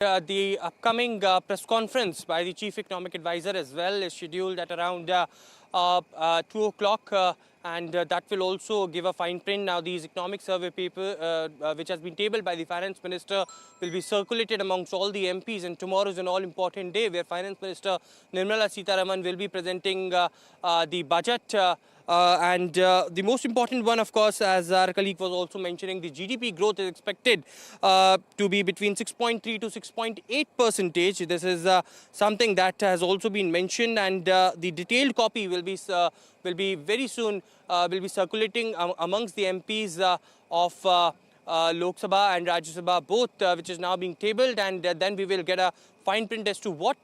The upcoming press conference by the Chief Economic Advisor as well is scheduled at around 2 o'clock and that will also give a fine print. Now these economic survey paper which has been tabled by the Finance Minister will be circulated amongst all the MPs, and tomorrow is an all-important day where Finance Minister Nirmala Sitharaman will be presenting the budget. The most important one, of course, as our colleague was also mentioning, the GDP growth is expected to be between 6.3 to 6.8%. This is something that has also been mentioned, and the detailed copy will be very soon will be circulating amongst the MPs of Lok Sabha and Rajya Sabha both, which is now being tabled, and then we will get a fine print as to what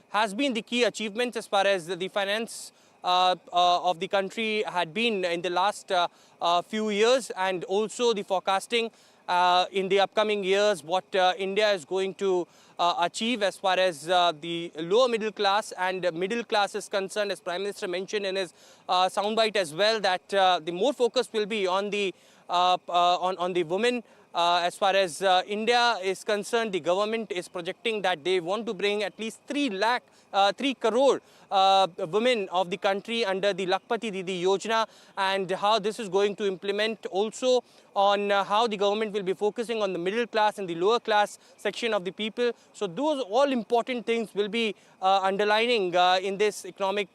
has been the key achievements as far as the finance of the country had been in the last few years, and also the forecasting in the upcoming years, what India is going to achieve as far as the lower middle class and middle class is concerned. As Prime Minister mentioned in his soundbite as well, that the more focus will be on the women. As far as India is concerned, the government is projecting that they want to bring at least 3 crore women of the country under the Lakpati Didi Yojana, and how this is going to implement also on how the government will be focusing on the middle class and the lower class section of the people. So those all important things will be underlining in this economic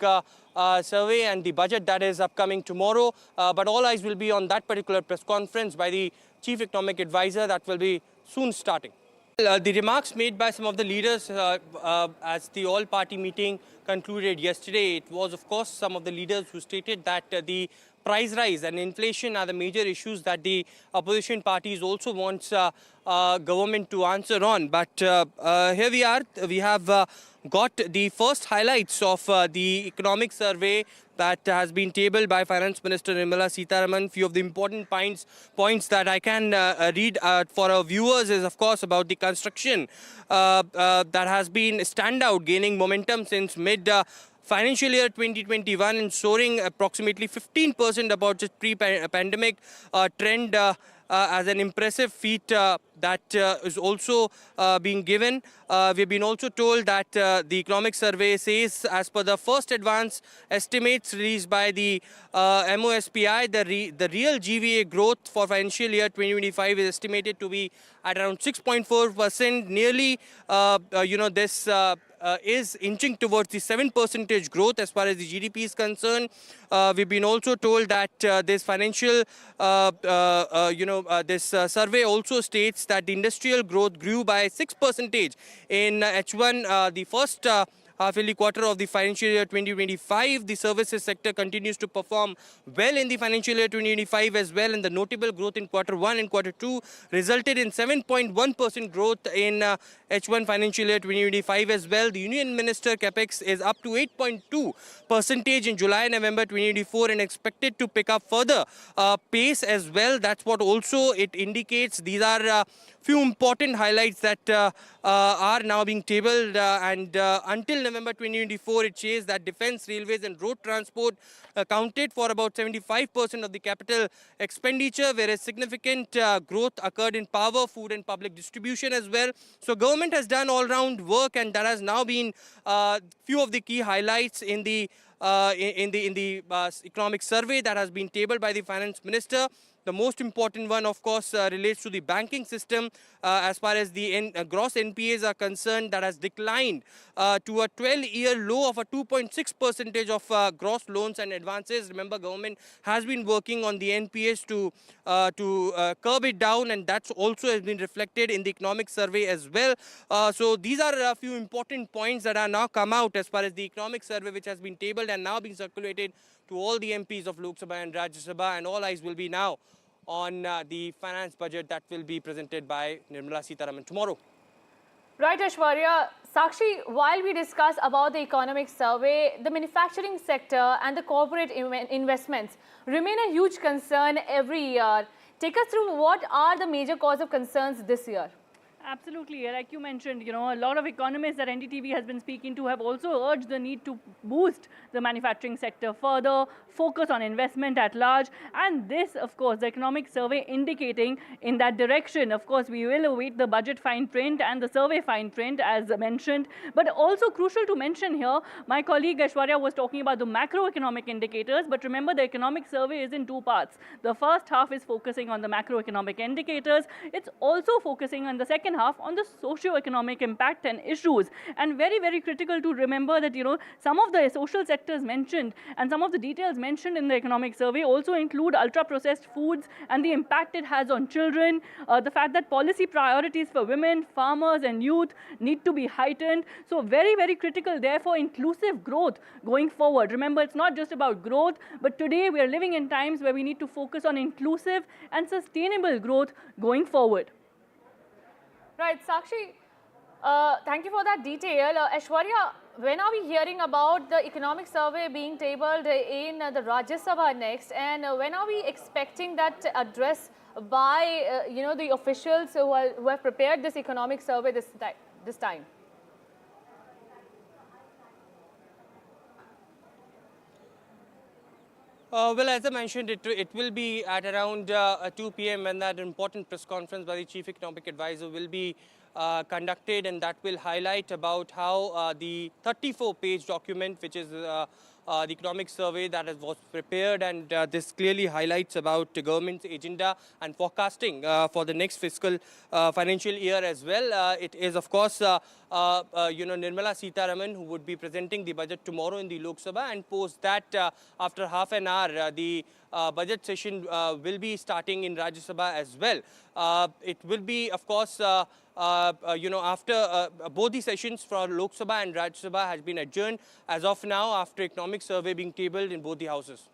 survey and the budget that is upcoming tomorrow. But all eyes will be on that particular press conference by the Chief Economic Advisor that will be soon starting. The remarks made by some of the leaders as the all-party meeting concluded yesterday, it was of course some of the leaders who stated that the price rise and inflation are the major issues that the opposition parties also wants government to answer on. But here we are, we have got the first highlights of the economic survey that has been tabled by Finance Minister Nirmala Sitharaman. Few of the important points that I can read for our viewers is, of course, about the construction that has been standout, gaining momentum since mid financial year 2021 and soaring approximately 15% about its pre-pandemic trend as an impressive feat that is also being given. We've been also told that the economic survey says, as per the first advance estimates released by the MOSPI, the real GVA growth for financial year 2025 is estimated to be at around 6.4%. Nearly, this is inching towards the 7% growth as far as the GDP is concerned. We've been also told that this financial, this survey also states that the industrial growth grew by 6% in H1, the first half-yearly quarter of the financial year 2025. The services sector continues to perform well in the financial year 2025 as well, and the notable growth in quarter 1 and quarter 2 resulted in 7.1% growth in H1 financial year 2025 as well. The Union Minister Capex is up to 8.2% in July-November 2024 and expected to pick up further pace as well. That's what also it indicates. These are few important highlights that are now being tabled, and until November 2024, it says that defence, railways and road transport accounted for about 75% of the capital expenditure, whereas significant growth occurred in power, food and public distribution as well. So government has done all-round work, and that has now been few of the key highlights in the economic survey that has been tabled by the Finance Minister. The most important one, of course, relates to the banking system. As far as the gross NPAs are concerned, that has declined to a 12-year low of a 2.6% of gross loans and advances. Remember, government has been working on the NPAs to curb it down, and that's also has been reflected in the economic survey as well. So these are a few important points that are now come out as far as the economic survey, which has been tabled and now being circulated to all the MPs of Lok Sabha and Rajya Sabha, and all eyes will be now on the finance budget that will be presented by Nirmala Sitharaman tomorrow. Right, Ashwarya. Sakshi, while we discuss about the economic survey, the manufacturing sector and the corporate investments remain a huge concern every year. Take us through what are the major cause of concerns this year. Absolutely. Like you mentioned, a lot of economists that NDTV has been speaking to have also urged the need to boost the manufacturing sector further, focus on investment at large. And this, of course, the economic survey indicating in that direction. Of course, we will await the budget fine print and the survey fine print as mentioned. But also crucial to mention here, my colleague Aishwarya was talking about the macroeconomic indicators. But remember, the economic survey is in two parts. The first half is focusing on the macroeconomic indicators. It's also focusing on the second half on the socio-economic impact and issues. And very, very critical to remember that, some of the social sectors mentioned and some of the details mentioned in the economic survey also include ultra-processed foods and the impact it has on children, the fact that policy priorities for women, farmers and youth need to be heightened. So very, very critical, therefore, inclusive growth going forward. Remember, it's not just about growth, but today we are living in times where we need to focus on inclusive and sustainable growth going forward. Right, Sakshi, thank you for that detail. Aishwarya, when are we hearing about the economic survey being tabled in the Rajya Sabha next? And when are we expecting that address by, the officials who have prepared this economic survey this time? Well, as I mentioned, it will be at around 2 p.m. when that important press conference by the Chief Economic Advisor will be conducted, and that will highlight about how the 34-page document, which is the economic survey that was prepared, and this clearly highlights about the government's agenda and forecasting for the next fiscal financial year as well. It is, of course, Nirmala Sitharaman who would be presenting the budget tomorrow in the Lok Sabha, and post that after half an hour, the budget session will be starting in Rajya Sabha as well. It will be, of course, after both the sessions for Lok Sabha and Rajya Sabha has been adjourned as of now after economic survey being tabled in both the houses.